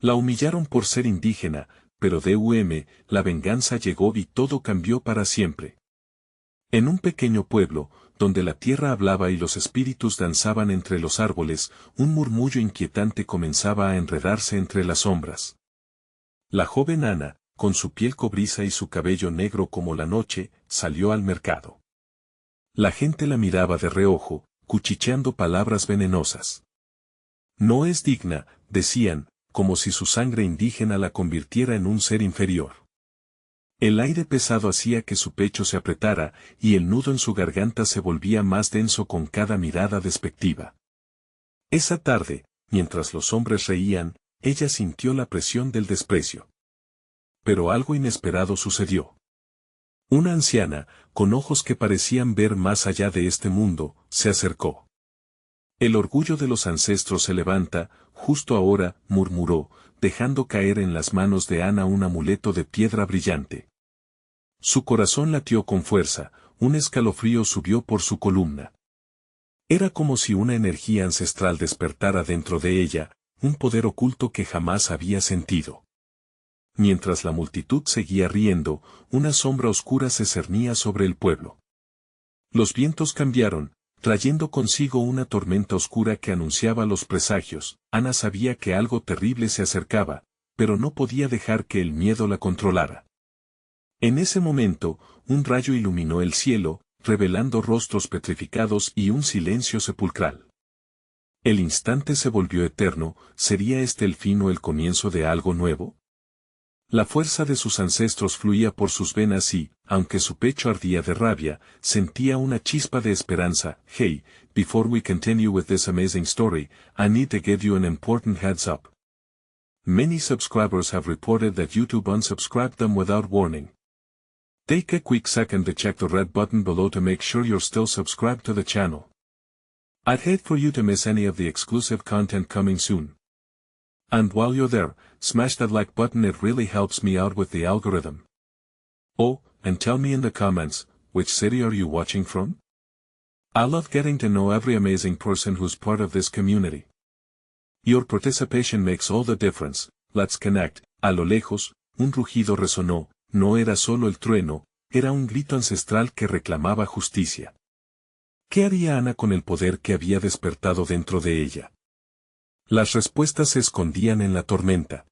La humillaron por ser indígena, pero la venganza llegó y todo cambió para siempre. En un pequeño pueblo, donde la tierra hablaba y los espíritus danzaban entre los árboles, un murmullo inquietante comenzaba a enredarse entre las sombras. La joven Ana, con su piel cobriza y su cabello negro como la noche, salió al mercado. La gente la miraba de reojo, cuchicheando palabras venenosas. No es digna, decían, como si su sangre indígena la convirtiera en un ser inferior. El aire pesado hacía que su pecho se apretara, y el nudo en su garganta se volvía más denso con cada mirada despectiva. Esa tarde, mientras los hombres reían, ella sintió la presión del desprecio. Pero algo inesperado sucedió. Una anciana, con ojos que parecían ver más allá de este mundo, se acercó. El orgullo de los ancestros se levanta, justo ahora, murmuró, dejando caer en las manos de Ana un amuleto de piedra brillante. Su corazón latió con fuerza, un escalofrío subió por su columna. Era como si una energía ancestral despertara dentro de ella, un poder oculto que jamás había sentido. Mientras la multitud seguía riendo, una sombra oscura se cernía sobre el pueblo. Los vientos cambiaron, trayendo consigo una tormenta oscura que anunciaba los presagios. Ana sabía que algo terrible se acercaba, pero no podía dejar que el miedo la controlara. En ese momento, un rayo iluminó el cielo, revelando rostros petrificados y un silencio sepulcral. El instante se volvió eterno. ¿Sería este el fin o el comienzo de algo nuevo? La fuerza de sus ancestros fluía por sus venas y, aunque su pecho ardía de rabia, sentía una chispa de esperanza. Hey, before we continue with this amazing story, I need to give you an important heads up. Many subscribers have reported that YouTube unsubscribed them without warning. Take a quick second to check the red button below to make sure you're still subscribed to the channel. I'd hate for you to miss any of the exclusive content coming soon. And while you're there, smash that like button, it really helps me out with the algorithm. Oh, and tell me in the comments, which city are you watching from? I love getting to know every amazing person who's part of this community. Your participation makes all the difference. Let's connect. A lo lejos, un rugido resonó, no era solo el trueno, era un grito ancestral que reclamaba justicia. ¿Qué haría Ana con el poder que había despertado dentro de ella? Las respuestas se escondían en la tormenta.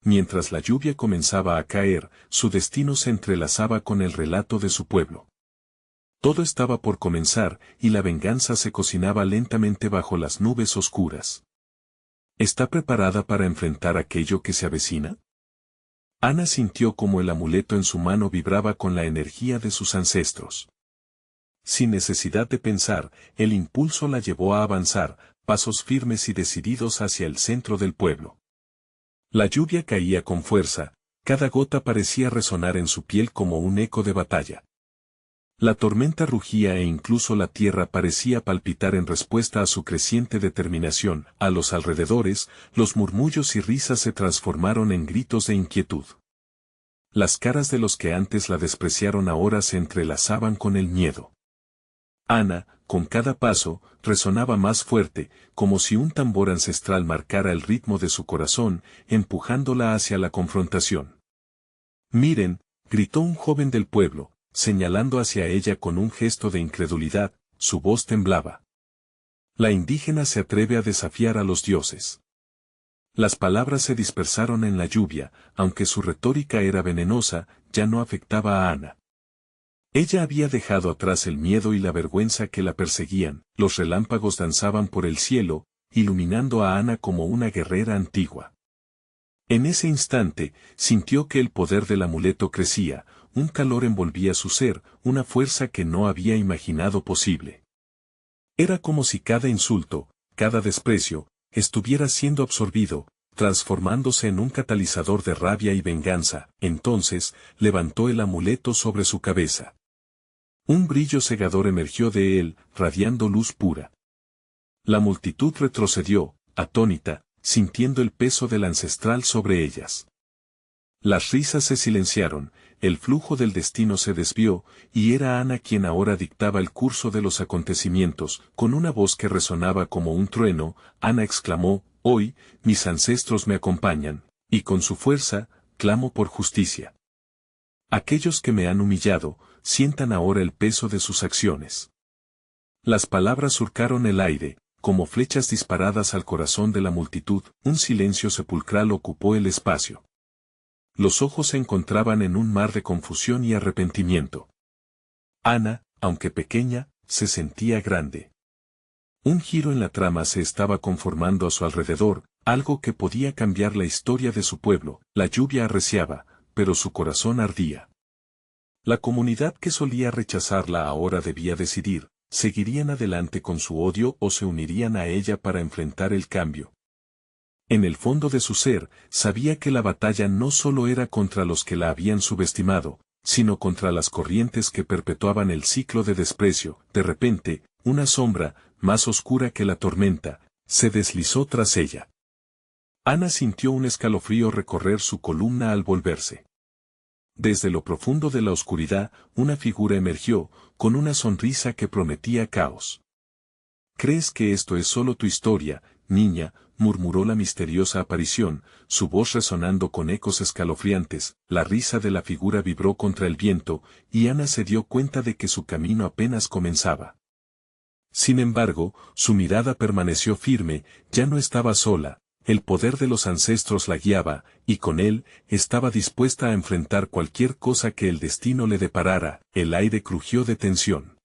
Mientras la lluvia comenzaba a caer, su destino se entrelazaba con el relato de su pueblo. Todo estaba por comenzar, y la venganza se cocinaba lentamente bajo las nubes oscuras. ¿Está preparada para enfrentar aquello que se avecina? Ana sintió como el amuleto en su mano vibraba con la energía de sus ancestros. Sin necesidad de pensar, el impulso la llevó a avanzar, pasos firmes y decididos hacia el centro del pueblo. La lluvia caía con fuerza, cada gota parecía resonar en su piel como un eco de batalla. La tormenta rugía e incluso la tierra parecía palpitar en respuesta a su creciente determinación. A los alrededores, los murmullos y risas se transformaron en gritos de inquietud. Las caras de los que antes la despreciaron ahora se entrelazaban con el miedo. Ana, con cada paso, resonaba más fuerte, como si un tambor ancestral marcara el ritmo de su corazón, empujándola hacia la confrontación. Miren, gritó un joven del pueblo, señalando hacia ella con un gesto de incredulidad, su voz temblaba. La indígena se atreve a desafiar a los dioses. Las palabras se dispersaron en la lluvia, aunque su retórica era venenosa, ya no afectaba a Ana. Ella había dejado atrás el miedo y la vergüenza que la perseguían. Los relámpagos danzaban por el cielo, iluminando a Ana como una guerrera antigua. En ese instante, sintió que el poder del amuleto crecía, un calor envolvía su ser, una fuerza que no había imaginado posible. Era como si cada insulto, cada desprecio, estuviera siendo absorbido, transformándose en un catalizador de rabia y venganza. Entonces, levantó el amuleto sobre su cabeza. Un brillo cegador emergió de él, radiando luz pura. La multitud retrocedió, atónita, sintiendo el peso del ancestral sobre ellas. Las risas se silenciaron, el flujo del destino se desvió, y era Ana quien ahora dictaba el curso de los acontecimientos. Con una voz que resonaba como un trueno, Ana exclamó: Hoy, mis ancestros me acompañan, y con su fuerza, clamo por justicia. Aquellos que me han humillado, sientan ahora el peso de sus acciones. Las palabras surcaron el aire, como flechas disparadas al corazón de la multitud, un silencio sepulcral ocupó el espacio. Los ojos se encontraban en un mar de confusión y arrepentimiento. Ana, aunque pequeña, se sentía grande. Un giro en la trama se estaba conformando a su alrededor, algo que podía cambiar la historia de su pueblo. La lluvia arreciaba, pero su corazón ardía. La comunidad que solía rechazarla ahora debía decidir, ¿seguirían adelante con su odio o se unirían a ella para enfrentar el cambio? En el fondo de su ser, sabía que la batalla no solo era contra los que la habían subestimado, sino contra las corrientes que perpetuaban el ciclo de desprecio. De repente, una sombra, más oscura que la tormenta, se deslizó tras ella. Ana sintió un escalofrío recorrer su columna al volverse. Desde lo profundo de la oscuridad, una figura emergió, con una sonrisa que prometía caos. ¿Crees que esto es solo tu historia, niña?, murmuró la misteriosa aparición, su voz resonando con ecos escalofriantes. La risa de la figura vibró contra el viento, y Ana se dio cuenta de que su camino apenas comenzaba. Sin embargo, su mirada permaneció firme, ya no estaba sola, el poder de los ancestros la guiaba, y con él, estaba dispuesta a enfrentar cualquier cosa que el destino le deparara. El aire crujió de tensión.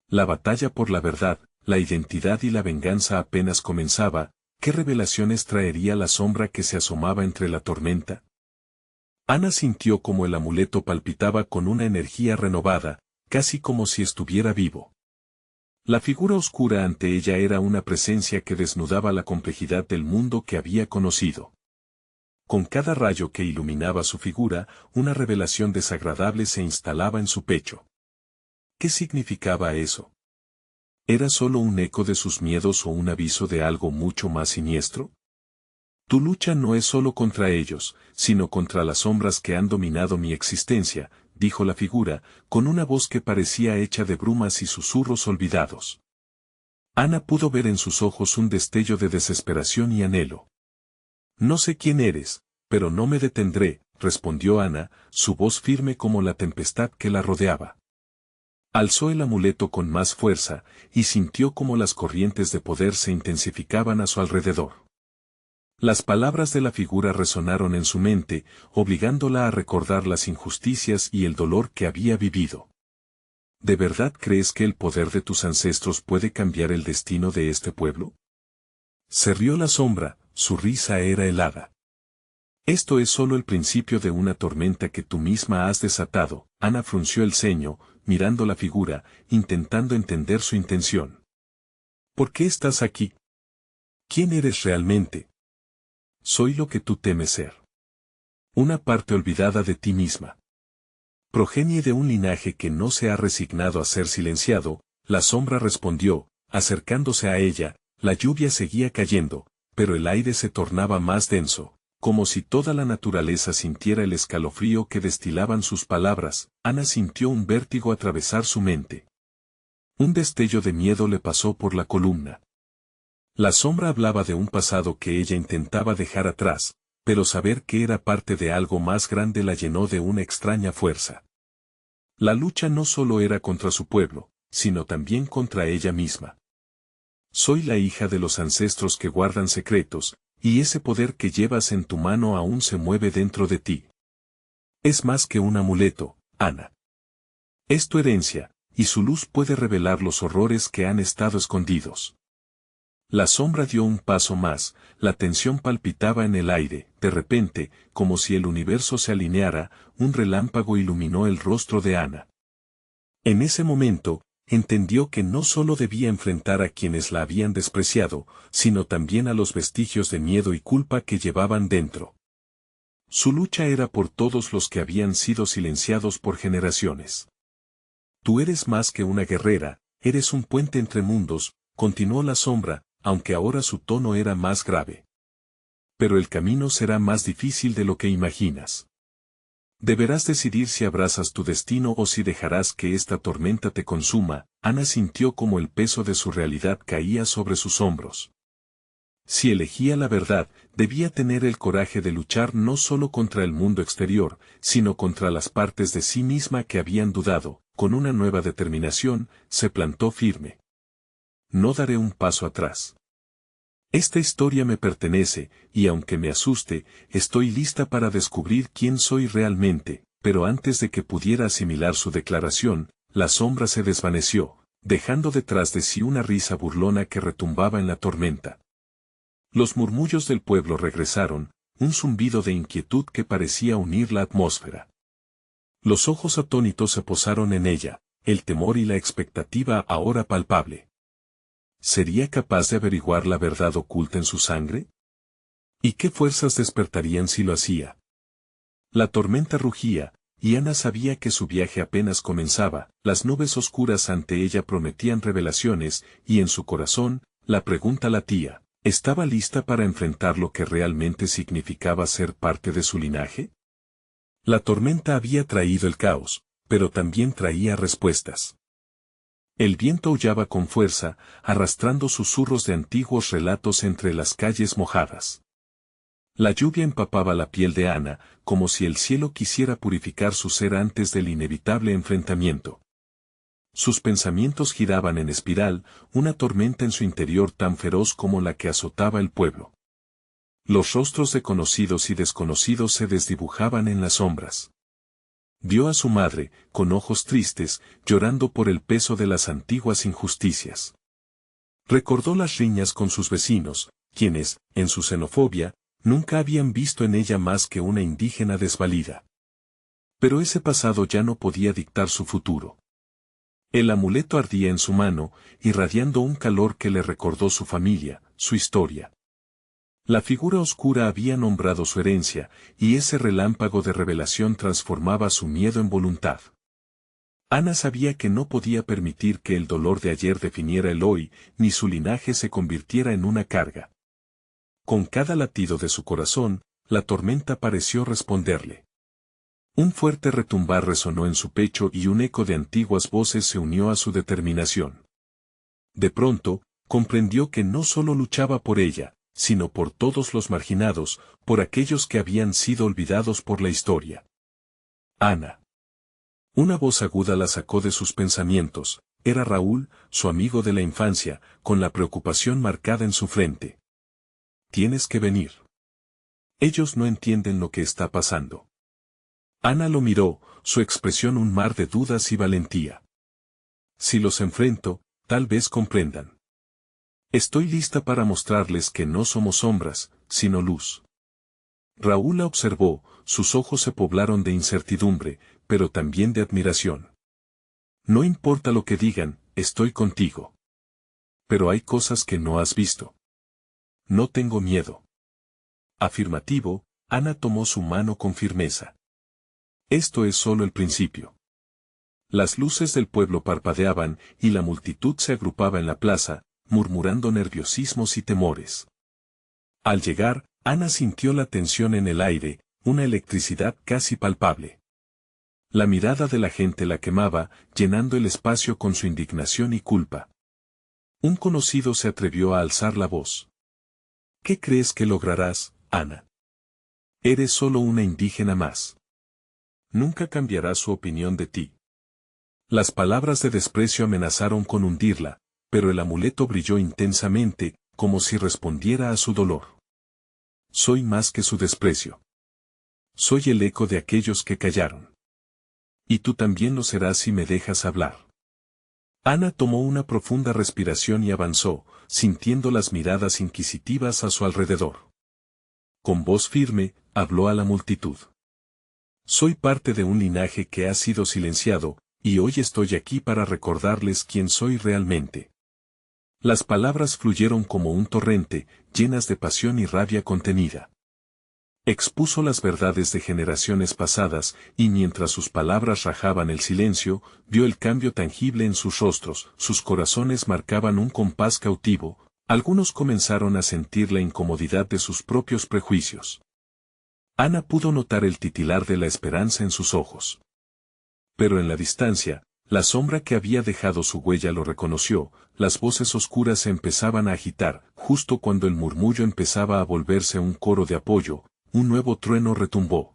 La batalla por la verdad, la identidad y la venganza apenas comenzaba. ¿Qué revelaciones traería la sombra que se asomaba entre la tormenta? Ana sintió como el amuleto palpitaba con una energía renovada, casi como si estuviera vivo. La figura oscura ante ella era una presencia que desnudaba la complejidad del mundo que había conocido. Con cada rayo que iluminaba su figura, una revelación desagradable se instalaba en su pecho. ¿Qué significaba eso? ¿Era solo un eco de sus miedos o un aviso de algo mucho más siniestro? Tu lucha no es solo contra ellos, sino contra las sombras que han dominado mi existencia, dijo la figura, con una voz que parecía hecha de brumas y susurros olvidados. Ana pudo ver en sus ojos un destello de desesperación y anhelo. No sé quién eres, pero no me detendré, respondió Ana, su voz firme como la tempestad que la rodeaba. Alzó el amuleto con más fuerza, y sintió como las corrientes de poder se intensificaban a su alrededor. Las palabras de la figura resonaron en su mente, obligándola a recordar las injusticias y el dolor que había vivido. ¿De verdad crees que el poder de tus ancestros puede cambiar el destino de este pueblo? Se rió la sombra, su risa era helada. Esto es solo el principio de una tormenta que tú misma has desatado. Ana frunció el ceño, mirando la figura, intentando entender su intención. ¿Por qué estás aquí? ¿Quién eres realmente? Soy lo que tú temes ser. Una parte olvidada de ti misma. Progenie de un linaje que no se ha resignado a ser silenciado. La sombra respondió, acercándose a ella. La lluvia seguía cayendo, pero el aire se tornaba más denso, como si toda la naturaleza sintiera el escalofrío que destilaban sus palabras. Ana sintió un vértigo atravesar su mente. Un destello de miedo le pasó por la columna. La sombra hablaba de un pasado que ella intentaba dejar atrás, pero saber que era parte de algo más grande la llenó de una extraña fuerza. La lucha no solo era contra su pueblo, sino también contra ella misma. Soy la hija de los ancestros que guardan secretos, y ese poder que llevas en tu mano aún se mueve dentro de ti. Es más que un amuleto, Ana. Es tu herencia, y su luz puede revelar los horrores que han estado escondidos. La sombra dio un paso más, la tensión palpitaba en el aire. De repente, como si el universo se alineara, un relámpago iluminó el rostro de Ana. En ese momento, entendió que no solo debía enfrentar a quienes la habían despreciado, sino también a los vestigios de miedo y culpa que llevaban dentro. Su lucha era por todos los que habían sido silenciados por generaciones. Tú eres más que una guerrera, eres un puente entre mundos, continuó la sombra, aunque ahora su tono era más grave. Pero el camino será más difícil de lo que imaginas. Deberás decidir si abrazas tu destino o si dejarás que esta tormenta te consuma. Ana sintió como el peso de su realidad caía sobre sus hombros. Si elegía la verdad, debía tener el coraje de luchar no solo contra el mundo exterior, sino contra las partes de sí misma que habían dudado. Con una nueva determinación, se plantó firme. No daré un paso atrás. Esta historia me pertenece, y aunque me asuste, estoy lista para descubrir quién soy realmente. Pero antes de que pudiera asimilar su declaración, la sombra se desvaneció, dejando detrás de sí una risa burlona que retumbaba en la tormenta. Los murmullos del pueblo regresaron, un zumbido de inquietud que parecía unir la atmósfera. Los ojos atónitos se posaron en ella, el temor y la expectativa ahora palpable. ¿Sería capaz de averiguar la verdad oculta en su sangre? ¿Y qué fuerzas despertarían si lo hacía? La tormenta rugía, y Ana sabía que su viaje apenas comenzaba. Las nubes oscuras ante ella prometían revelaciones, y en su corazón, la pregunta latía. ¿Estaba lista para enfrentar lo que realmente significaba ser parte de su linaje? La tormenta había traído el caos, pero también traía respuestas. El viento aullaba con fuerza, arrastrando susurros de antiguos relatos entre las calles mojadas. La lluvia empapaba la piel de Ana, como si el cielo quisiera purificar su ser antes del inevitable enfrentamiento. Sus pensamientos giraban en espiral, una tormenta en su interior tan feroz como la que azotaba el pueblo. Los rostros de conocidos y desconocidos se desdibujaban en las sombras. Vio a su madre, con ojos tristes, llorando por el peso de las antiguas injusticias. Recordó las riñas con sus vecinos, quienes, en su xenofobia, nunca habían visto en ella más que una indígena desvalida. Pero ese pasado ya no podía dictar su futuro. El amuleto ardía en su mano, irradiando un calor que le recordó su familia, su historia. La figura oscura había nombrado su herencia, y ese relámpago de revelación transformaba su miedo en voluntad. Ana sabía que no podía permitir que el dolor de ayer definiera el hoy, ni su linaje se convirtiera en una carga. Con cada latido de su corazón, la tormenta pareció responderle. Un fuerte retumbar resonó en su pecho y un eco de antiguas voces se unió a su determinación. De pronto, comprendió que no solo luchaba por ella, sino por todos los marginados, por aquellos que habían sido olvidados por la historia. Ana. Una voz aguda la sacó de sus pensamientos. Era Raúl, su amigo de la infancia, con la preocupación marcada en su frente. Tienes que venir. Ellos no entienden lo que está pasando. Ana lo miró, su expresión un mar de dudas y valentía. Si los enfrento, tal vez comprendan. Estoy lista para mostrarles que no somos sombras, sino luz. Raúl la observó, sus ojos se poblaron de incertidumbre, pero también de admiración. No importa lo que digan, estoy contigo. Pero hay cosas que no has visto. No tengo miedo. Afirmativo, Ana tomó su mano con firmeza. Esto es solo el principio. Las luces del pueblo parpadeaban y la multitud se agrupaba en la plaza, murmurando nerviosismos y temores. Al llegar, Ana sintió la tensión en el aire, una electricidad casi palpable. La mirada de la gente la quemaba, llenando el espacio con su indignación y culpa. Un conocido se atrevió a alzar la voz. ¿Qué crees que lograrás, Ana? Eres solo una indígena más. Nunca cambiará su opinión de ti. Las palabras de desprecio amenazaron con hundirla, pero el amuleto brilló intensamente, como si respondiera a su dolor. Soy más que su desprecio. Soy el eco de aquellos que callaron. Y tú también lo serás si me dejas hablar. Ana tomó una profunda respiración y avanzó, sintiendo las miradas inquisitivas a su alrededor. Con voz firme, habló a la multitud. Soy parte de un linaje que ha sido silenciado, y hoy estoy aquí para recordarles quién soy realmente. Las palabras fluyeron como un torrente, llenas de pasión y rabia contenida. Expuso las verdades de generaciones pasadas, y mientras sus palabras rajaban el silencio, vio el cambio tangible en sus rostros, sus corazones marcaban un compás cautivo, algunos comenzaron a sentir la incomodidad de sus propios prejuicios. Ana pudo notar el titilar de la esperanza en sus ojos. Pero en la distancia, La sombra que había dejado su huella lo reconoció, las voces oscuras se empezaban a agitar, justo cuando el murmullo empezaba a volverse un coro de apoyo, un nuevo trueno retumbó.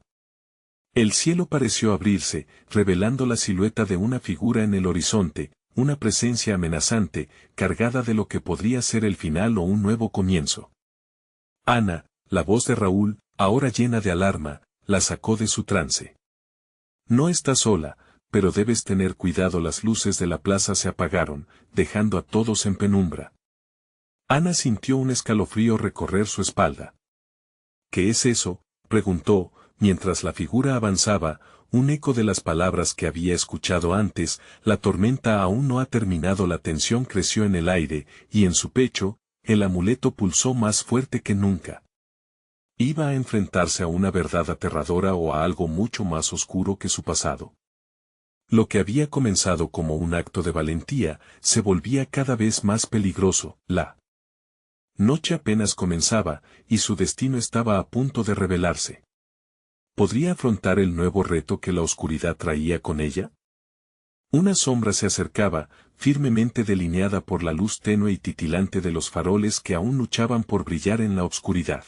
El cielo pareció abrirse, revelando la silueta de una figura en el horizonte, una presencia amenazante, cargada de lo que podría ser el final o un nuevo comienzo. Ana, la voz de Raúl, ahora llena de alarma, la sacó de su trance. No estás sola, pero debes tener cuidado. Las luces de la plaza se apagaron, dejando a todos en penumbra. Ana sintió un escalofrío recorrer su espalda. ¿Qué es eso?, preguntó, mientras la figura avanzaba, un eco de las palabras que había escuchado antes. La tormenta aún no ha terminado. La tensión creció en el aire, y en su pecho, el amuleto pulsó más fuerte que nunca. ¿Iba a enfrentarse a una verdad aterradora o a algo mucho más oscuro que su pasado? Lo que había comenzado como un acto de valentía, se volvía cada vez más peligroso. La noche apenas comenzaba, y su destino estaba a punto de revelarse. ¿Podría afrontar el nuevo reto que la oscuridad traía con ella? Una sombra se acercaba, firmemente delineada por la luz tenue y titilante de los faroles que aún luchaban por brillar en la oscuridad.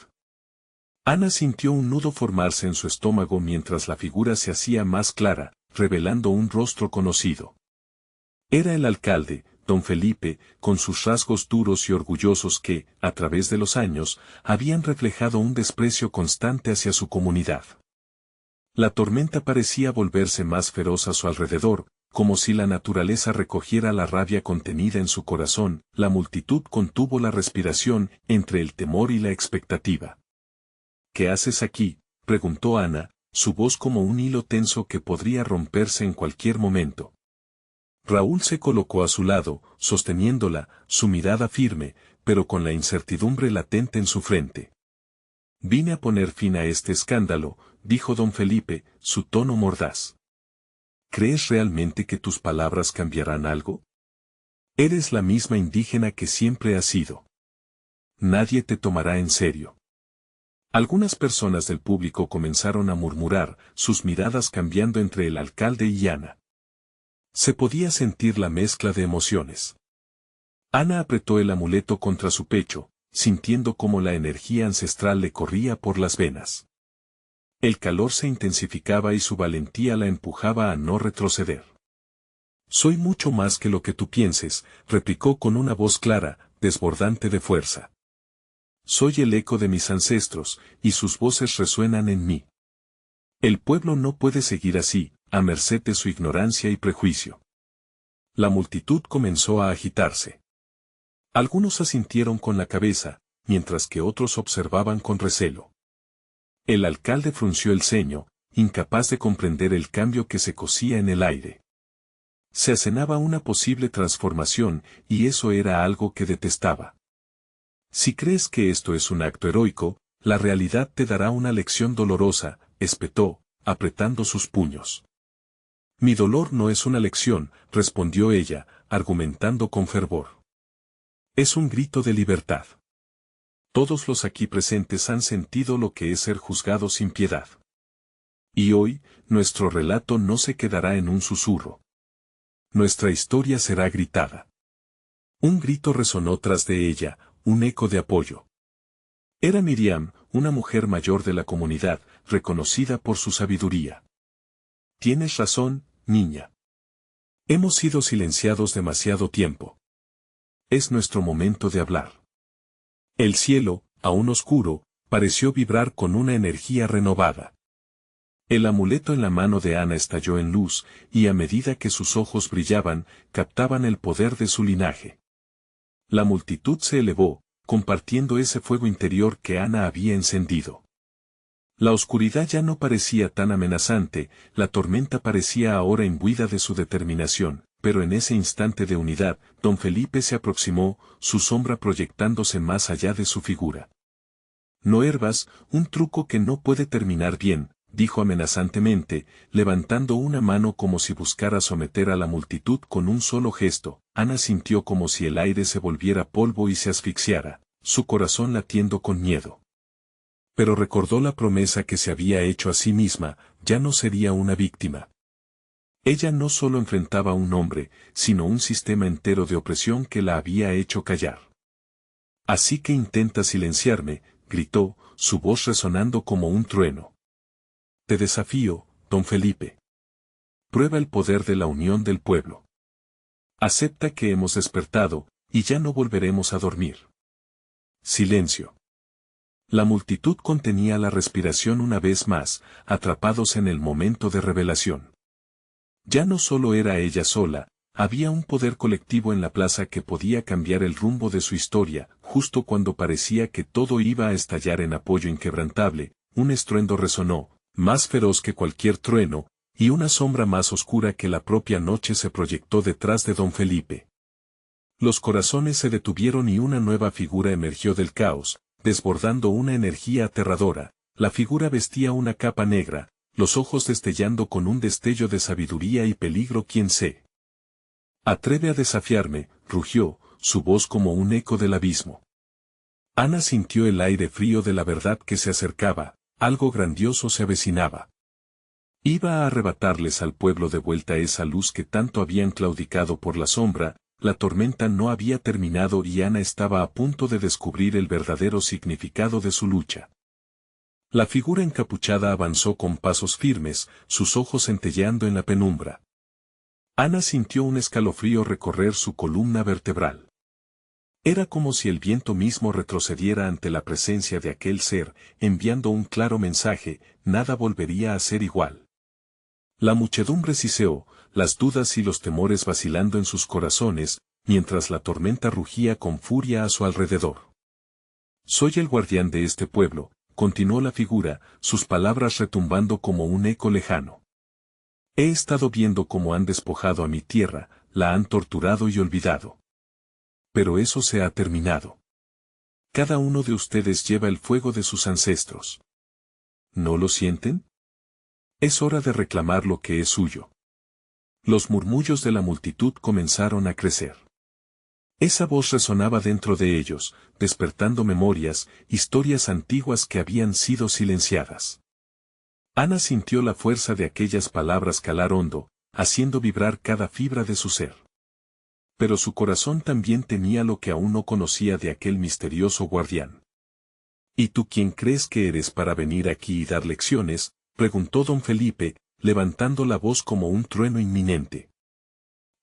Ana sintió un nudo formarse en su estómago mientras la figura se hacía más clara, revelando un rostro conocido. Era el alcalde, don Felipe, con sus rasgos duros y orgullosos que, a través de los años, habían reflejado un desprecio constante hacia su comunidad. La tormenta parecía volverse más feroz a su alrededor, como si la naturaleza recogiera la rabia contenida en su corazón. La multitud contuvo la respiración entre el temor y la expectativa. ¿Qué haces aquí?, preguntó Ana, su voz como un hilo tenso que podría romperse en cualquier momento. Raúl se colocó a su lado, sosteniéndola, su mirada firme, pero con la incertidumbre latente en su frente. Vine a poner fin a este escándalo, dijo don Felipe, su tono mordaz. ¿Crees realmente que tus palabras cambiarán algo? Eres la misma indígena que siempre has sido. Nadie te tomará en serio. Algunas personas del público comenzaron a murmurar, sus miradas cambiando entre el alcalde y Ana. Se podía sentir la mezcla de emociones. Ana apretó el amuleto contra su pecho, sintiendo cómo la energía ancestral le corría por las venas. El calor se intensificaba y su valentía la empujaba a no retroceder. Soy mucho más que lo que tú pienses, replicó con una voz clara, desbordante de fuerza. Soy el eco de mis ancestros, y sus voces resuenan en mí. El pueblo no puede seguir así, a merced de su ignorancia y prejuicio. La multitud comenzó a agitarse. Algunos asintieron con la cabeza, mientras que otros observaban con recelo. El alcalde frunció el ceño, incapaz de comprender el cambio que se cosía en el aire. Se acenaba una posible transformación, y eso era algo que detestaba. Si crees que esto es un acto heroico, la realidad te dará una lección dolorosa, espetó, apretando sus puños. Mi dolor no es una lección, respondió ella, argumentando con fervor. Es un grito de libertad. Todos los aquí presentes han sentido lo que es ser juzgado sin piedad. Y hoy, nuestro relato no se quedará en un susurro. Nuestra historia será gritada. Un grito resonó tras de ella, un eco de apoyo. Era Miriam, una mujer mayor de la comunidad, reconocida por su sabiduría. Tienes razón, niña. Hemos sido silenciados demasiado tiempo. Es nuestro momento de hablar. El cielo, aún oscuro, pareció vibrar con una energía renovada. El amuleto en la mano de Ana estalló en luz, y a medida que sus ojos brillaban, captaban el poder de su linaje. La multitud se elevó, compartiendo ese fuego interior que Ana había encendido. La oscuridad ya no parecía tan amenazante, la tormenta parecía ahora imbuida de su determinación, pero en ese instante de unidad, don Felipe se aproximó, su sombra proyectándose más allá de su figura. No hervas, un truco que no puede terminar bien, dijo amenazantemente, levantando una mano como si buscara someter a la multitud con un solo gesto. Ana sintió como si el aire se volviera polvo y se asfixiara, su corazón latiendo con miedo. Pero recordó la promesa que se había hecho a sí misma, ya no sería una víctima. Ella no solo enfrentaba a un hombre, sino un sistema entero de opresión que la había hecho callar. Así que intenta silenciarme, gritó, su voz resonando como un trueno. Te desafío, don Felipe. Prueba el poder de la unión del pueblo. Acepta que hemos despertado, y ya no volveremos a dormir. Silencio. La multitud contenía la respiración una vez más, atrapados en el momento de revelación. Ya no solo era ella sola, había un poder colectivo en la plaza que podía cambiar el rumbo de su historia, justo cuando parecía que todo iba a estallar en apoyo inquebrantable, un estruendo resonó, más feroz que cualquier trueno, y una sombra más oscura que la propia noche se proyectó detrás de don Felipe. Los corazones se detuvieron y una nueva figura emergió del caos, desbordando una energía aterradora. La figura vestía una capa negra, los ojos destellando con un destello de sabiduría y peligro. ¿Quién se atreve a desafiarme?, rugió, su voz como un eco del abismo. Ana sintió el aire frío de la verdad que se acercaba, algo grandioso se avecinaba. Iba a arrebatarles al pueblo de vuelta esa luz que tanto habían claudicado por la sombra. La tormenta no había terminado y Ana estaba a punto de descubrir el verdadero significado de su lucha. La figura encapuchada avanzó con pasos firmes, sus ojos centelleando en la penumbra. Ana sintió un escalofrío recorrer su columna vertebral. Era como si el viento mismo retrocediera ante la presencia de aquel ser, enviando un claro mensaje: nada volvería a ser igual. La muchedumbre siseó, las dudas y los temores vacilando en sus corazones, mientras la tormenta rugía con furia a su alrededor. Soy el guardián de este pueblo, continuó la figura, sus palabras retumbando como un eco lejano. He estado viendo cómo han despojado a mi tierra, la han torturado y olvidado. Pero eso se ha terminado. Cada uno de ustedes lleva el fuego de sus ancestros. ¿No lo sienten? Es hora de reclamar lo que es suyo. Los murmullos de la multitud comenzaron a crecer. Esa voz resonaba dentro de ellos, despertando memorias, historias antiguas que habían sido silenciadas. Ana sintió la fuerza de aquellas palabras calar hondo, haciendo vibrar cada fibra de su ser. Pero su corazón también tenía lo que aún no conocía de aquel misterioso guardián. ¿Y tú quién crees que eres para venir aquí y dar lecciones?, preguntó don Felipe, levantando la voz como un trueno inminente.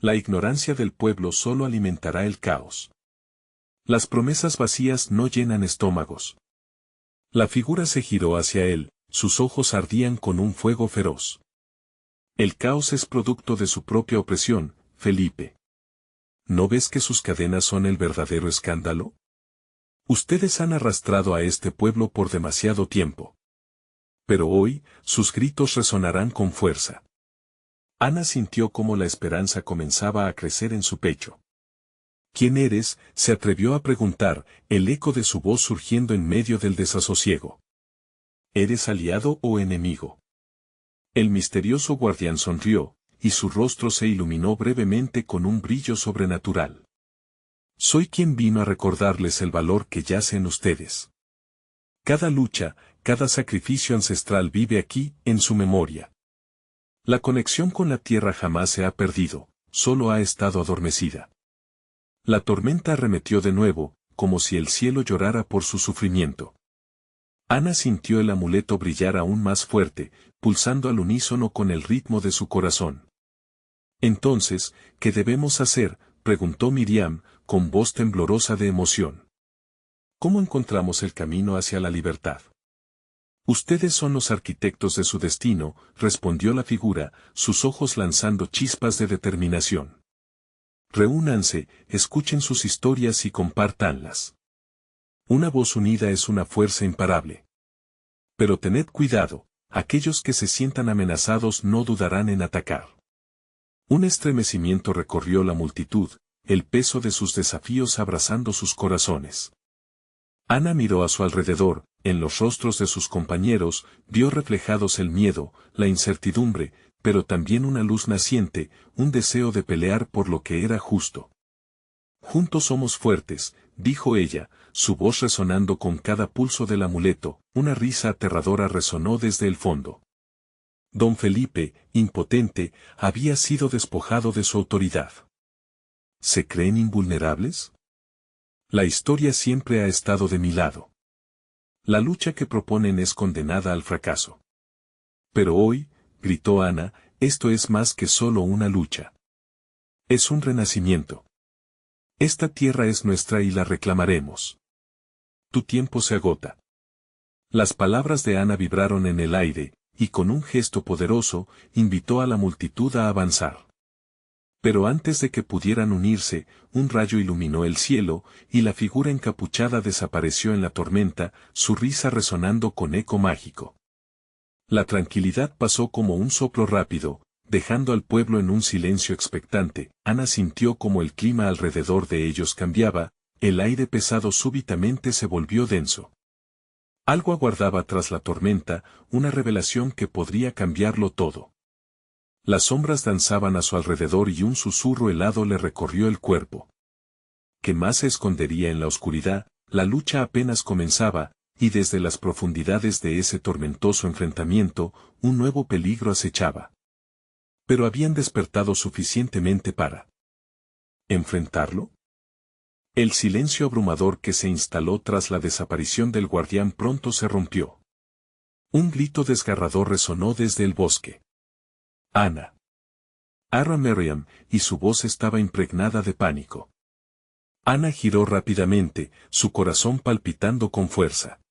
La ignorancia del pueblo solo alimentará el caos. Las promesas vacías no llenan estómagos. La figura se giró hacia él, sus ojos ardían con un fuego feroz. El caos es producto de su propia opresión, Felipe. ¿No ves que sus cadenas son el verdadero escándalo? Ustedes han arrastrado a este pueblo por demasiado tiempo. Pero hoy, sus gritos resonarán con fuerza. Ana sintió cómo la esperanza comenzaba a crecer en su pecho. ¿Quién eres?, se atrevió a preguntar, el eco de su voz surgiendo en medio del desasosiego. ¿Eres aliado o enemigo? El misterioso guardián sonrió, y su rostro se iluminó brevemente con un brillo sobrenatural. Soy quien vino a recordarles el valor que yace en ustedes. Cada lucha, cada sacrificio ancestral vive aquí, en su memoria. La conexión con la tierra jamás se ha perdido, solo ha estado adormecida. La tormenta arremetió de nuevo, como si el cielo llorara por su sufrimiento. Ana sintió el amuleto brillar aún más fuerte, pulsando al unísono con el ritmo de su corazón. Entonces, ¿qué debemos hacer?, preguntó Miriam, con voz temblorosa de emoción. ¿Cómo encontramos el camino hacia la libertad? Ustedes son los arquitectos de su destino, respondió la figura, sus ojos lanzando chispas de determinación. Reúnanse, escuchen sus historias y compártanlas. Una voz unida es una fuerza imparable. Pero tened cuidado, aquellos que se sientan amenazados no dudarán en atacar. Un estremecimiento recorrió la multitud, el peso de sus desafíos abrazando sus corazones. Ana miró a su alrededor, en los rostros de sus compañeros, vio reflejados el miedo, la incertidumbre, pero también una luz naciente, un deseo de pelear por lo que era justo. Juntos somos fuertes, dijo ella, su voz resonando con cada pulso del amuleto, una risa aterradora resonó desde el fondo. Don Felipe, impotente, había sido despojado de su autoridad. ¿Se creen invulnerables? La historia siempre ha estado de mi lado. La lucha que proponen es condenada al fracaso. Pero hoy, gritó Ana, esto es más que solo una lucha. Es un renacimiento. Esta tierra es nuestra y la reclamaremos. Tu tiempo se agota. Las palabras de Ana vibraron en el aire, y con un gesto poderoso, invitó a la multitud a avanzar. Pero antes de que pudieran unirse, un rayo iluminó el cielo, y la figura encapuchada desapareció en la tormenta, su risa resonando con eco mágico. La tranquilidad pasó como un soplo rápido, dejando al pueblo en un silencio expectante. Ana sintió como el clima alrededor de ellos cambiaba, el aire pesado súbitamente se volvió denso. Algo aguardaba tras la tormenta, una revelación que podría cambiarlo todo. Las sombras danzaban a su alrededor y un susurro helado le recorrió el cuerpo. ¿Qué más se escondería en la oscuridad? La lucha apenas comenzaba, y desde las profundidades de ese tormentoso enfrentamiento, un nuevo peligro acechaba. Pero habían despertado suficientemente para ¿enfrentarlo? El silencio abrumador que se instaló tras la desaparición del guardián pronto se rompió. Un grito desgarrador resonó desde el bosque. Ana. Ara Merriam, y su voz estaba impregnada de pánico. Ana giró rápidamente, su corazón palpitando con fuerza.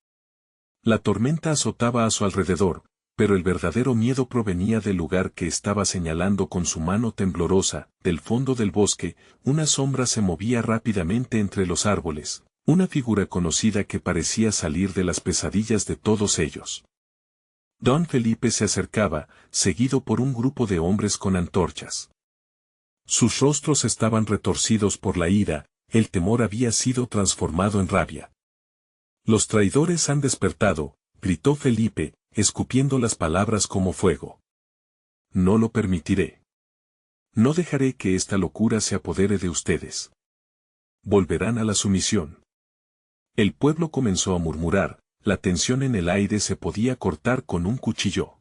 La tormenta azotaba a su alrededor, pero el verdadero miedo provenía del lugar que estaba señalando con su mano temblorosa. Del fondo del bosque, una sombra se movía rápidamente entre los árboles, una figura conocida que parecía salir de las pesadillas de todos ellos. Don Felipe se acercaba, seguido por un grupo de hombres con antorchas. Sus rostros estaban retorcidos por la ira, el temor había sido transformado en rabia. Los traidores han despertado, gritó Felipe, escupiendo las palabras como fuego. No lo permitiré. No dejaré que esta locura se apodere de ustedes. Volverán a la sumisión. El pueblo comenzó a murmurar, la tensión en el aire se podía cortar con un cuchillo.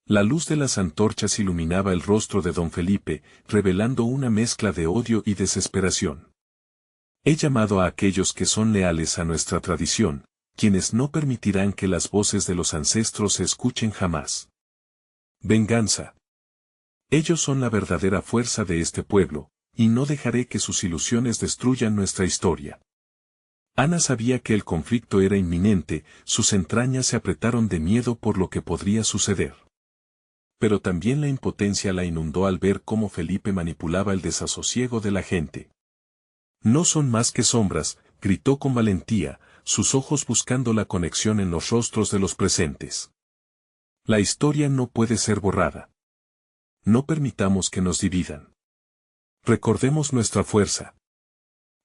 La luz de las antorchas iluminaba el rostro de don Felipe, revelando una mezcla de odio y desesperación. He llamado a aquellos que son leales a nuestra tradición, quienes no permitirán que las voces de los ancestros se escuchen jamás. Venganza. Ellos son la verdadera fuerza de este pueblo, y no dejaré que sus ilusiones destruyan nuestra historia. Ana sabía que el conflicto era inminente, sus entrañas se apretaron de miedo por lo que podría suceder. Pero también la impotencia la inundó al ver cómo Felipe manipulaba el desasosiego de la gente. No son más que sombras, gritó con valentía, sus ojos buscando la conexión en los rostros de los presentes. La historia no puede ser borrada. No permitamos que nos dividan. Recordemos nuestra fuerza.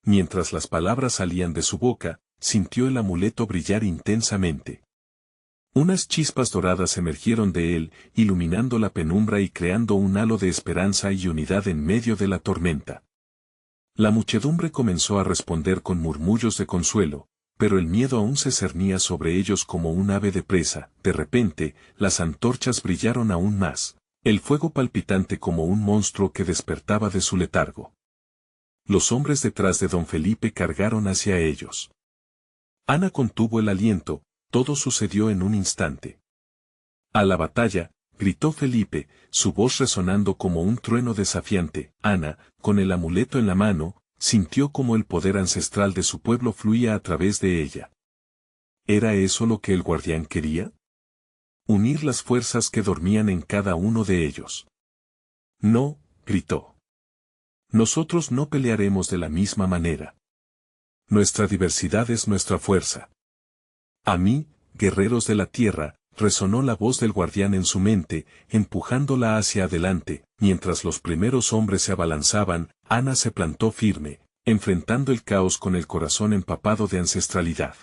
Mientras las palabras salían de su boca, sintió el amuleto brillar intensamente. Unas chispas doradas emergieron de él, iluminando la penumbra y creando un halo de esperanza y unidad en medio de la tormenta. La muchedumbre comenzó a responder con murmullos de consuelo, pero el miedo aún se cernía sobre ellos como un ave de presa. De repente, las antorchas brillaron aún más, el fuego palpitante como un monstruo que despertaba de su letargo. Los hombres detrás de don Felipe cargaron hacia ellos. Ana contuvo el aliento, todo sucedió en un instante. A la batalla, gritó Felipe, su voz resonando como un trueno desafiante. Ana, con el amuleto en la mano, sintió como el poder ancestral de su pueblo fluía a través de ella. ¿Era eso lo que el guardián quería? Unir las fuerzas que dormían en cada uno de ellos. No, gritó. Nosotros no pelearemos de la misma manera. Nuestra diversidad es nuestra fuerza. A mí, guerreros de la tierra, resonó la voz del guardián en su mente, empujándola hacia adelante. Mientras los primeros hombres se abalanzaban, Ana se plantó firme, enfrentando el caos con el corazón empapado de ancestralidad.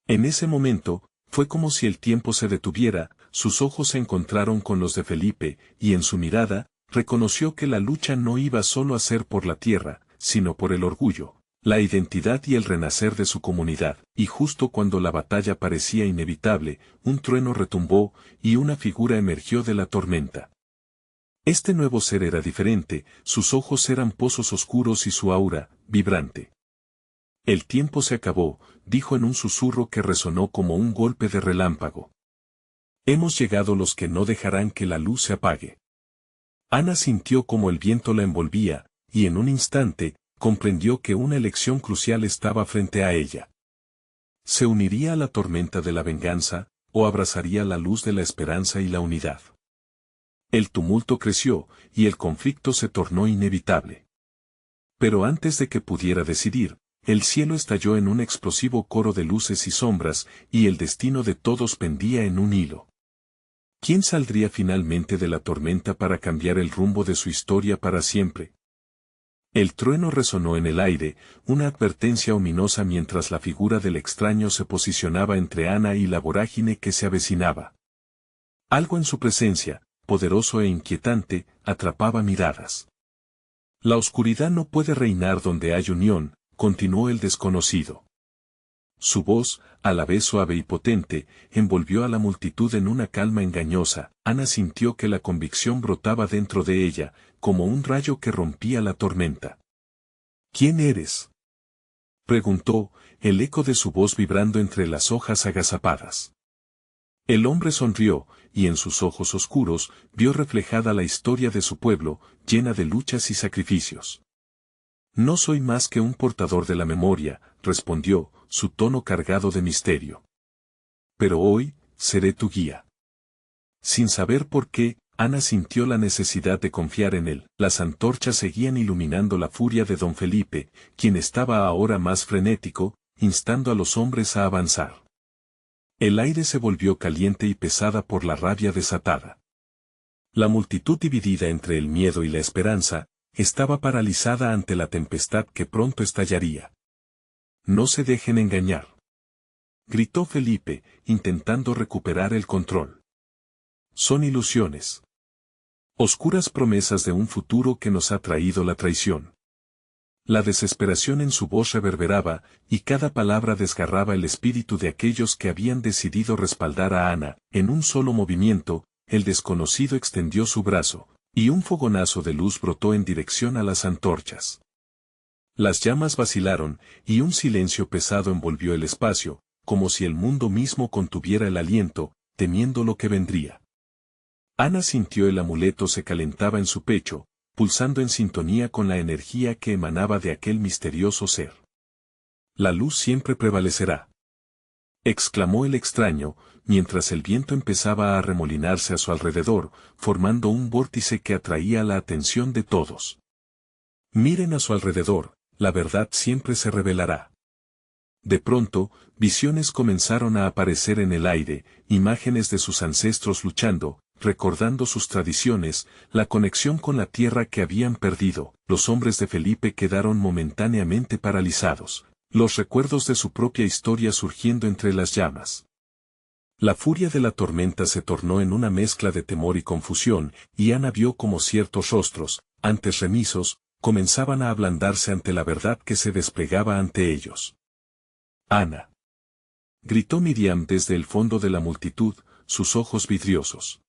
En ese momento, fue como si el tiempo se detuviera, sus ojos se encontraron con los de Felipe, y en su mirada, reconoció que la lucha no iba solo a ser por la tierra, sino por el orgullo, la identidad y el renacer de su comunidad, y justo cuando la batalla parecía inevitable, un trueno retumbó, y una figura emergió de la tormenta. Este nuevo ser era diferente, sus ojos eran pozos oscuros y su aura, vibrante. El tiempo se acabó, dijo en un susurro que resonó como un golpe de relámpago. Hemos llegado los que no dejarán que la luz se apague. Ana sintió como el viento la envolvía, y en un instante, comprendió que una elección crucial estaba frente a ella. ¿Se uniría a la tormenta de la venganza, o abrazaría la luz de la esperanza y la unidad? El tumulto creció, y el conflicto se tornó inevitable. Pero antes de que pudiera decidir, el cielo estalló en un explosivo coro de luces y sombras, y el destino de todos pendía en un hilo. ¿Quién saldría finalmente de la tormenta para cambiar el rumbo de su historia para siempre? El trueno resonó en el aire, una advertencia ominosa mientras la figura del extraño se posicionaba entre Ana y la vorágine que se avecinaba. Algo en su presencia, poderoso e inquietante, atrapaba miradas. La oscuridad no puede reinar donde hay unión, continuó el desconocido. Su voz, a la vez suave y potente, envolvió a la multitud en una calma engañosa. Ana sintió que la convicción brotaba dentro de ella, como un rayo que rompía la tormenta. ¿Quién eres?, preguntó, el eco de su voz vibrando entre las hojas agazapadas. El hombre sonrió, y en sus ojos oscuros, vio reflejada la historia de su pueblo, llena de luchas y sacrificios. No soy más que un portador de la memoria, respondió, su tono cargado de misterio. Pero hoy, seré tu guía. Sin saber por qué, Ana sintió la necesidad de confiar en él. Las antorchas seguían iluminando la furia de don Felipe, quien estaba ahora más frenético, instando a los hombres a avanzar. El aire se volvió caliente y pesada por la rabia desatada. La multitud dividida entre el miedo y la esperanza, estaba paralizada ante la tempestad que pronto estallaría. No se dejen engañar, gritó Felipe, intentando recuperar el control. Son ilusiones. Oscuras promesas de un futuro que nos ha traído la traición. La desesperación en su voz reverberaba, y cada palabra desgarraba el espíritu de aquellos que habían decidido respaldar a Ana. En un solo movimiento, el desconocido extendió su brazo, y un fogonazo de luz brotó en dirección a las antorchas. Las llamas vacilaron, y un silencio pesado envolvió el espacio, como si el mundo mismo contuviera el aliento, temiendo lo que vendría. Ana sintió el amuleto se calentaba en su pecho, pulsando en sintonía con la energía que emanaba de aquel misterioso ser. La luz siempre prevalecerá, exclamó el extraño, mientras el viento empezaba a arremolinarse a su alrededor, formando un vórtice que atraía la atención de todos. Miren a su alrededor, la verdad siempre se revelará. De pronto, visiones comenzaron a aparecer en el aire, imágenes de sus ancestros luchando, recordando sus tradiciones, la conexión con la tierra que habían perdido. Los hombres de Felipe quedaron momentáneamente paralizados, los recuerdos de su propia historia surgiendo entre las llamas. La furia de la tormenta se tornó en una mezcla de temor y confusión, y Ana vio como ciertos rostros, antes remisos, comenzaban a ablandarse ante la verdad que se desplegaba ante ellos. Ana, gritó Miriam desde el fondo de la multitud, sus ojos vidriosos.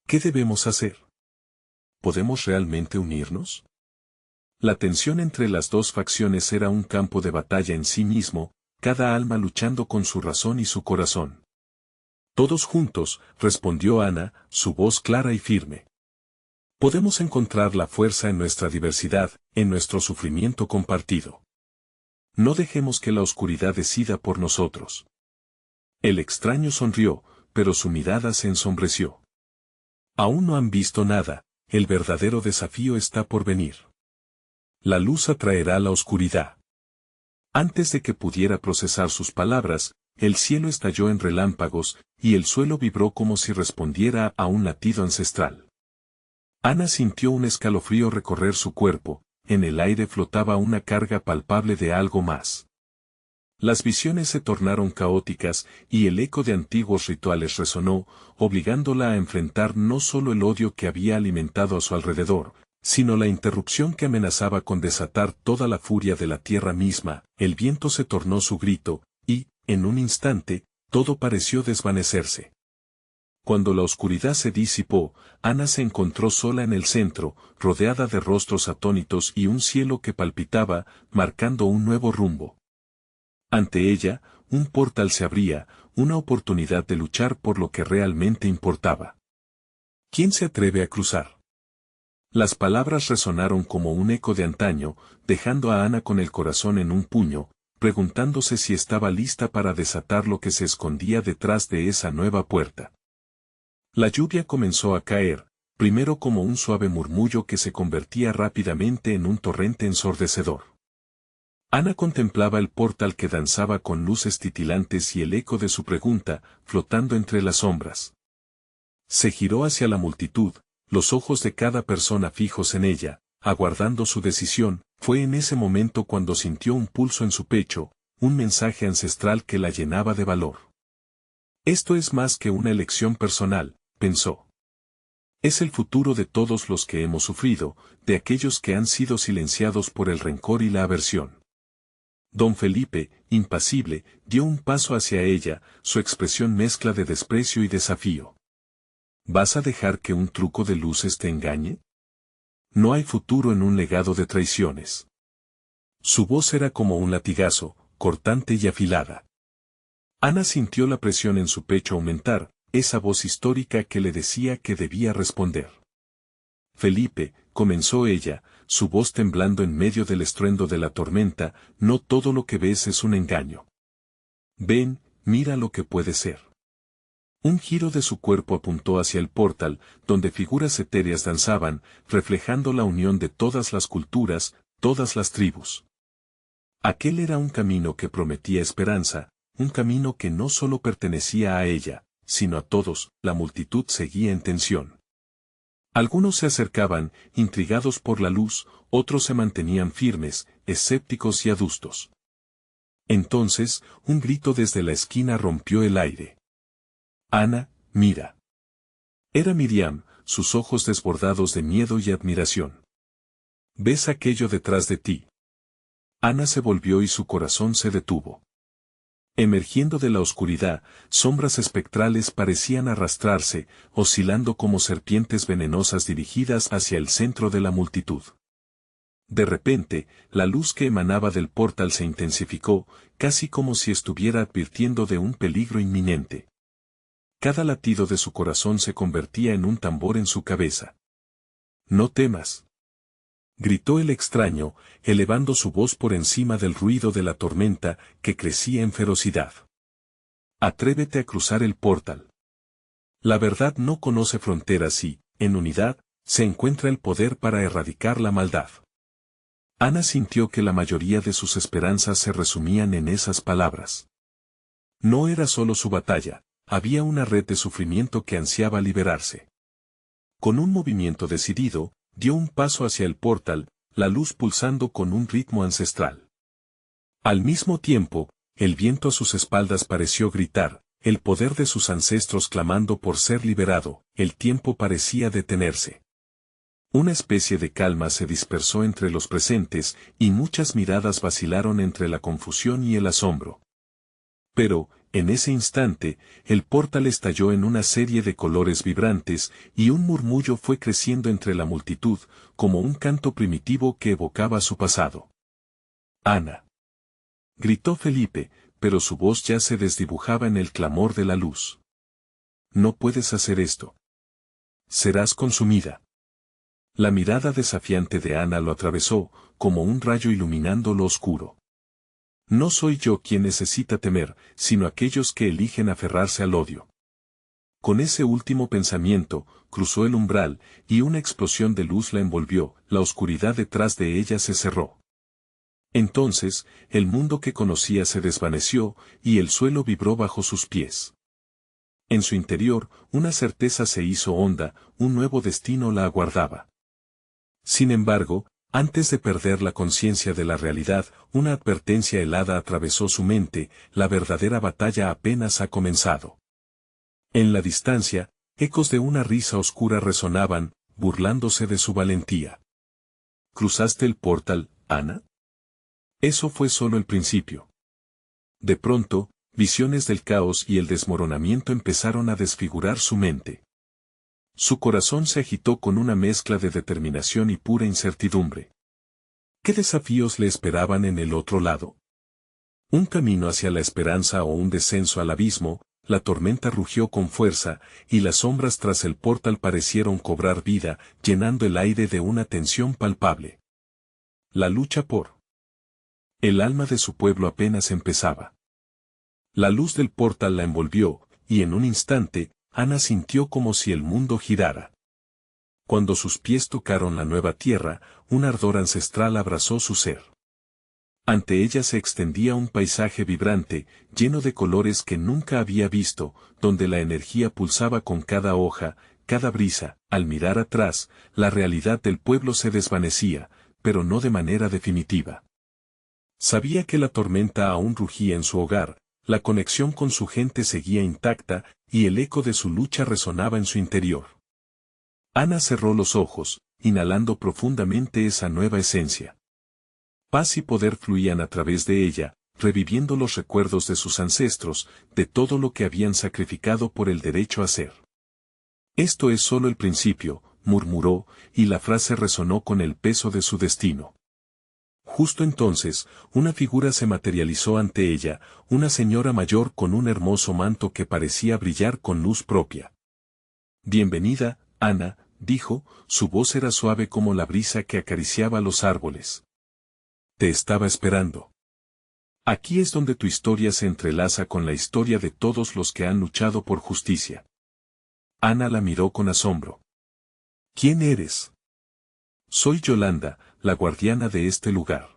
¿Qué debemos hacer? ¿Podemos realmente unirnos? La tensión entre las dos facciones era un campo de batalla en sí mismo, cada alma luchando con su razón y su corazón. Todos juntos, respondió Ana, su voz clara y firme. Podemos encontrar la fuerza en nuestra diversidad, en nuestro sufrimiento compartido. No dejemos que la oscuridad decida por nosotros. El extraño sonrió, pero su mirada se ensombreció. Aún no han visto nada, el verdadero desafío está por venir. La luz atraerá la oscuridad. Antes de que pudiera procesar sus palabras, el cielo estalló en relámpagos, y el suelo vibró como si respondiera a un latido ancestral. Ana sintió un escalofrío recorrer su cuerpo, en el aire flotaba una carga palpable de algo más. Las visiones se tornaron caóticas, y el eco de antiguos rituales resonó, obligándola a enfrentar no solo el odio que había alimentado a su alrededor, sino la interrupción que amenazaba con desatar toda la furia de la tierra misma. El viento se tornó su grito, y, en un instante, todo pareció desvanecerse. Cuando la oscuridad se disipó, Ana se encontró sola en el centro, rodeada de rostros atónitos y un cielo que palpitaba, marcando un nuevo rumbo. Ante ella, un portal se abría, una oportunidad de luchar por lo que realmente importaba. ¿Quién se atreve a cruzar? Las palabras resonaron como un eco de antaño, dejando a Ana con el corazón en un puño, preguntándose si estaba lista para desatar lo que se escondía detrás de esa nueva puerta. La lluvia comenzó a caer, primero como un suave murmullo que se convertía rápidamente en un torrente ensordecedor. Ana contemplaba el portal que danzaba con luces titilantes y el eco de su pregunta, flotando entre las sombras. Se giró hacia la multitud, los ojos de cada persona fijos en ella, aguardando su decisión. Fue en ese momento cuando sintió un pulso en su pecho, un mensaje ancestral que la llenaba de valor. Esto es más que una elección personal, pensó. Es el futuro de todos los que hemos sufrido, de aquellos que han sido silenciados por el rencor y la aversión. Don Felipe, impasible, dio un paso hacia ella, su expresión mezcla de desprecio y desafío. ¿Vas a dejar que un truco de luces te engañe? No hay futuro en un legado de traiciones. Su voz era como un latigazo, cortante y afilada. Ana sintió la presión en su pecho aumentar, esa voz histórica que le decía que debía responder. Felipe, comenzó ella, su voz temblando en medio del estruendo de la tormenta, no todo lo que ves es un engaño. Ven, mira lo que puede ser. Un giro de su cuerpo apuntó hacia el portal, donde figuras etéreas danzaban, reflejando la unión de todas las culturas, todas las tribus. Aquel era un camino que prometía esperanza, un camino que no solo pertenecía a ella, sino a todos. La multitud seguía en tensión. Algunos se acercaban, intrigados por la luz, otros se mantenían firmes, escépticos y adustos. Entonces, un grito desde la esquina rompió el aire. Ana, mira. Era Miriam, sus ojos desbordados de miedo y admiración. ¿Ves aquello detrás de ti? Ana se volvió y su corazón se detuvo. Emergiendo de la oscuridad, sombras espectrales parecían arrastrarse, oscilando como serpientes venenosas dirigidas hacia el centro de la multitud. De repente, la luz que emanaba del portal se intensificó, casi como si estuviera advirtiendo de un peligro inminente. Cada latido de su corazón se convertía en un tambor en su cabeza. «No temas», gritó el extraño, elevando su voz por encima del ruido de la tormenta que crecía en ferocidad. «Atrévete a cruzar el portal. La verdad no conoce fronteras y, en unidad, se encuentra el poder para erradicar la maldad». Ana sintió que la mayoría de sus esperanzas se resumían en esas palabras. No era solo su batalla. Había una red de sufrimiento que ansiaba liberarse. Con un movimiento decidido, dio un paso hacia el portal, la luz pulsando con un ritmo ancestral. Al mismo tiempo, el viento a sus espaldas pareció gritar, el poder de sus ancestros clamando por ser liberado. El tiempo parecía detenerse. Una especie de calma se dispersó entre los presentes, y muchas miradas vacilaron entre la confusión y el asombro. Pero, en ese instante, el portal estalló en una serie de colores vibrantes, y un murmullo fue creciendo entre la multitud, como un canto primitivo que evocaba su pasado. «Ana», gritó Felipe, pero su voz ya se desdibujaba en el clamor de la luz. «No puedes hacer esto. Serás consumida». La mirada desafiante de Ana lo atravesó, como un rayo iluminando lo oscuro. No soy yo quien necesita temer, sino aquellos que eligen aferrarse al odio. Con ese último pensamiento, cruzó el umbral, y una explosión de luz la envolvió, la oscuridad detrás de ella se cerró. Entonces, el mundo que conocía se desvaneció, y el suelo vibró bajo sus pies. En su interior, una certeza se hizo honda, un nuevo destino la aguardaba. Sin embargo, antes de perder la conciencia de la realidad, una advertencia helada atravesó su mente: la verdadera batalla apenas ha comenzado. En la distancia, ecos de una risa oscura resonaban, burlándose de su valentía. ¿Cruzaste el portal, Ana? Eso fue solo el principio. De pronto, visiones del caos y el desmoronamiento empezaron a desfigurar su mente. Su corazón se agitó con una mezcla de determinación y pura incertidumbre. ¿Qué desafíos le esperaban en el otro lado? ¿Un camino hacia la esperanza o un descenso al abismo? La tormenta rugió con fuerza, y las sombras tras el portal parecieron cobrar vida, llenando el aire de una tensión palpable. La lucha por el alma de su pueblo apenas empezaba. La luz del portal la envolvió, y en un instante, Ana sintió como si el mundo girara. Cuando sus pies tocaron la nueva tierra, un ardor ancestral abrazó su ser. Ante ella se extendía un paisaje vibrante, lleno de colores que nunca había visto, donde la energía pulsaba con cada hoja, cada brisa. Al mirar atrás, la realidad del pueblo se desvanecía, pero no de manera definitiva. Sabía que la tormenta aún rugía en su hogar, la conexión con su gente seguía intacta, y el eco de su lucha resonaba en su interior. Ana cerró los ojos, inhalando profundamente esa nueva esencia. Paz y poder fluían a través de ella, reviviendo los recuerdos de sus ancestros, de todo lo que habían sacrificado por el derecho a ser. Esto es solo el principio, murmuró, y la frase resonó con el peso de su destino. Justo entonces, una figura se materializó ante ella, una señora mayor con un hermoso manto que parecía brillar con luz propia. Bienvenida, Ana, dijo, su voz era suave como la brisa que acariciaba los árboles. Te estaba esperando. Aquí es donde tu historia se entrelaza con la historia de todos los que han luchado por justicia. Ana la miró con asombro. ¿Quién eres? Soy Yolanda, la guardiana de este lugar.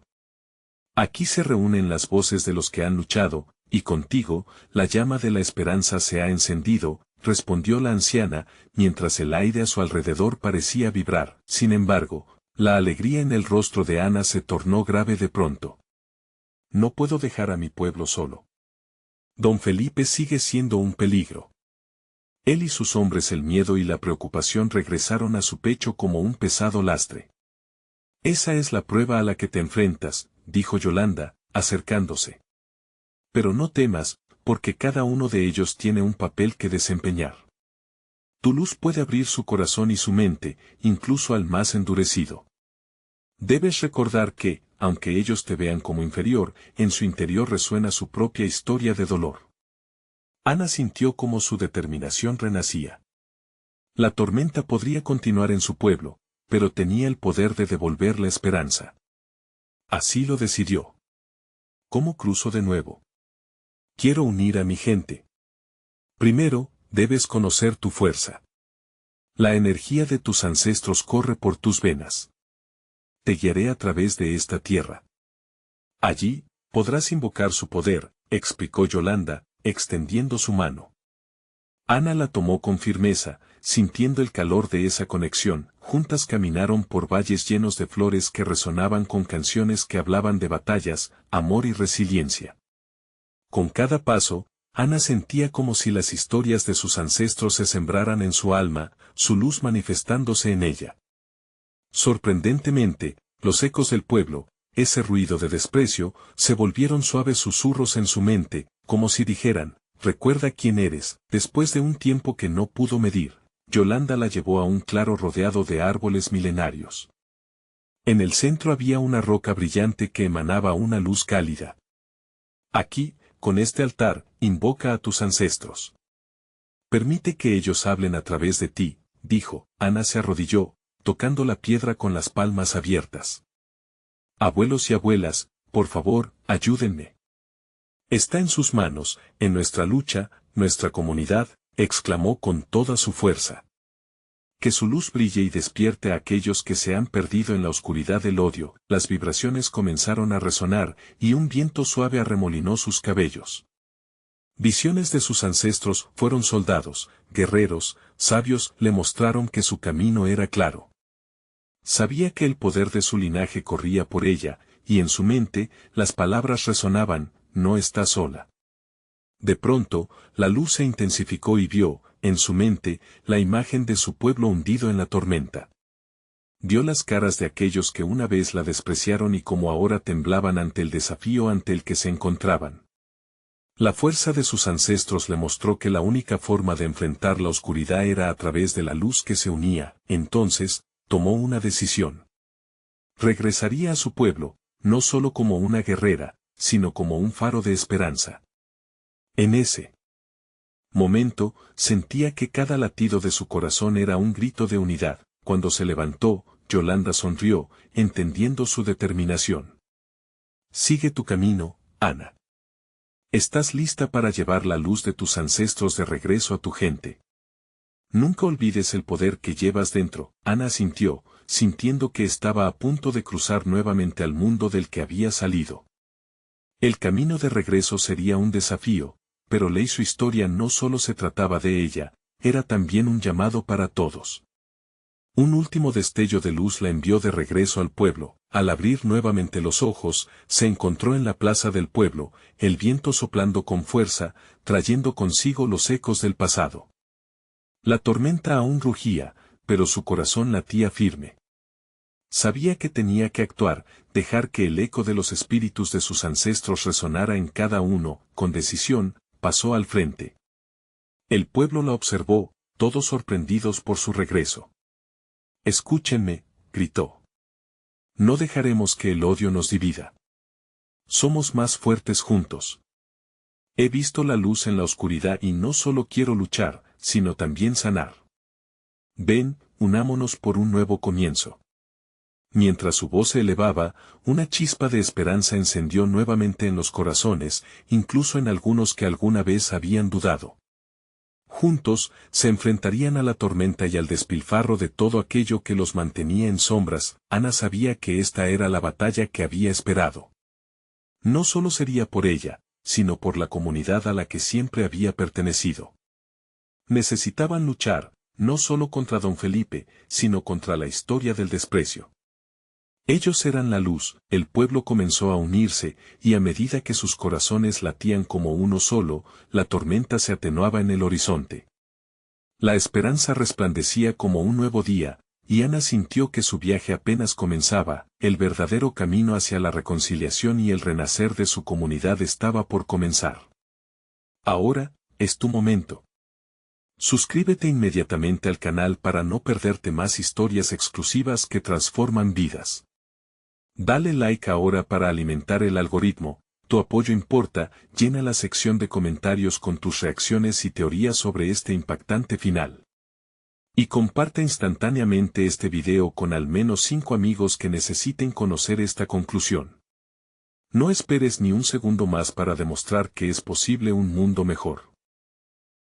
Aquí se reúnen las voces de los que han luchado, y contigo, la llama de la esperanza se ha encendido, respondió la anciana, mientras el aire a su alrededor parecía vibrar. Sin embargo, la alegría en el rostro de Ana se tornó grave de pronto. No puedo dejar a mi pueblo solo. Don Felipe sigue siendo un peligro. Él y sus hombres, el miedo y la preocupación regresaron a su pecho como un pesado lastre. Esa es la prueba a la que te enfrentas, dijo Yolanda, acercándose. Pero no temas, porque cada uno de ellos tiene un papel que desempeñar. Tu luz puede abrir su corazón y su mente, incluso al más endurecido. Debes recordar que, aunque ellos te vean como inferior, en su interior resuena su propia historia de dolor. Ana sintió como su determinación renacía. La tormenta podría continuar en su pueblo, pero tenía el poder de devolver la esperanza. Así lo decidió. ¿Cómo cruzo de nuevo? Quiero unir a mi gente. Primero, debes conocer tu fuerza. La energía de tus ancestros corre por tus venas. Te guiaré a través de esta tierra. Allí, podrás invocar su poder, explicó Yolanda, extendiendo su mano. Ana la tomó con firmeza, sintiendo el calor de esa conexión. Juntas caminaron por valles llenos de flores que resonaban con canciones que hablaban de batallas, amor y resiliencia. Con cada paso, Ana sentía como si las historias de sus ancestros se sembraran en su alma, su luz manifestándose en ella. Sorprendentemente, los ecos del pueblo, ese ruido de desprecio, se volvieron suaves susurros en su mente, como si dijeran, recuerda quién eres. Después de un tiempo que no pudo medir, Yolanda la llevó a un claro rodeado de árboles milenarios. En el centro había una roca brillante que emanaba una luz cálida. Aquí, con este altar, invoca a tus ancestros. Permite que ellos hablen a través de ti, dijo. Ana se arrodilló, tocando la piedra con las palmas abiertas. Abuelos y abuelas, por favor, ayúdenme. Está en sus manos, en nuestra lucha, nuestra comunidad, exclamó con toda su fuerza. Que su luz brille y despierte a aquellos que se han perdido en la oscuridad del odio. Las vibraciones comenzaron a resonar, y un viento suave arremolinó sus cabellos. Visiones de sus ancestros fueron soldados, guerreros, sabios, le mostraron que su camino era claro. Sabía que el poder de su linaje corría por ella, y en su mente, las palabras resonaban, no está sola. De pronto, la luz se intensificó y vio, en su mente, la imagen de su pueblo hundido en la tormenta. Vio las caras de aquellos que una vez la despreciaron y como ahora temblaban ante el desafío ante el que se encontraban. La fuerza de sus ancestros le mostró que la única forma de enfrentar la oscuridad era a través de la luz que se unía. Entonces, tomó una decisión. Regresaría a su pueblo, no solo como una guerrera, sino como un faro de esperanza. En ese momento, sentía que cada latido de su corazón era un grito de unidad. Cuando se levantó, Yolanda sonrió, entendiendo su determinación. Sigue tu camino, Ana. Estás lista para llevar la luz de tus ancestros de regreso a tu gente. Nunca olvides el poder que llevas dentro. Ana asintió, sintiendo que estaba a punto de cruzar nuevamente al mundo del que había salido. El camino de regreso sería un desafío, pero su historia no solo se trataba de ella, era también un llamado para todos. Un último destello de luz la envió de regreso al pueblo. Al abrir nuevamente los ojos, se encontró en la plaza del pueblo, el viento soplando con fuerza, trayendo consigo los ecos del pasado. La tormenta aún rugía, pero su corazón latía firme. Sabía que tenía que actuar, dejar que el eco de los espíritus de sus ancestros resonara en cada uno. Con decisión, pasó al frente. El pueblo la observó, todos sorprendidos por su regreso. Escúchenme, gritó. No dejaremos que el odio nos divida. Somos más fuertes juntos. He visto la luz en la oscuridad y no solo quiero luchar, sino también sanar. Ven, unámonos por un nuevo comienzo. Mientras su voz se elevaba, una chispa de esperanza encendió nuevamente en los corazones, incluso en algunos que alguna vez habían dudado. Juntos, se enfrentarían a la tormenta y al despilfarro de todo aquello que los mantenía en sombras. Ana sabía que esta era la batalla que había esperado. No solo sería por ella, sino por la comunidad a la que siempre había pertenecido. Necesitaban luchar, no solo contra don Felipe, sino contra la historia del desprecio. Ellos eran la luz. El pueblo comenzó a unirse, y a medida que sus corazones latían como uno solo, la tormenta se atenuaba en el horizonte. La esperanza resplandecía como un nuevo día, y Ana sintió que su viaje apenas comenzaba. El verdadero camino hacia la reconciliación y el renacer de su comunidad estaba por comenzar. Ahora, es tu momento. Suscríbete inmediatamente al canal para no perderte más historias exclusivas que transforman vidas. Dale like ahora para alimentar el algoritmo. Tu apoyo importa. Llena la sección de comentarios con tus reacciones y teorías sobre este impactante final. Y comparte instantáneamente este video con al menos 5 amigos que necesiten conocer esta conclusión. No esperes ni un segundo más para demostrar que es posible un mundo mejor.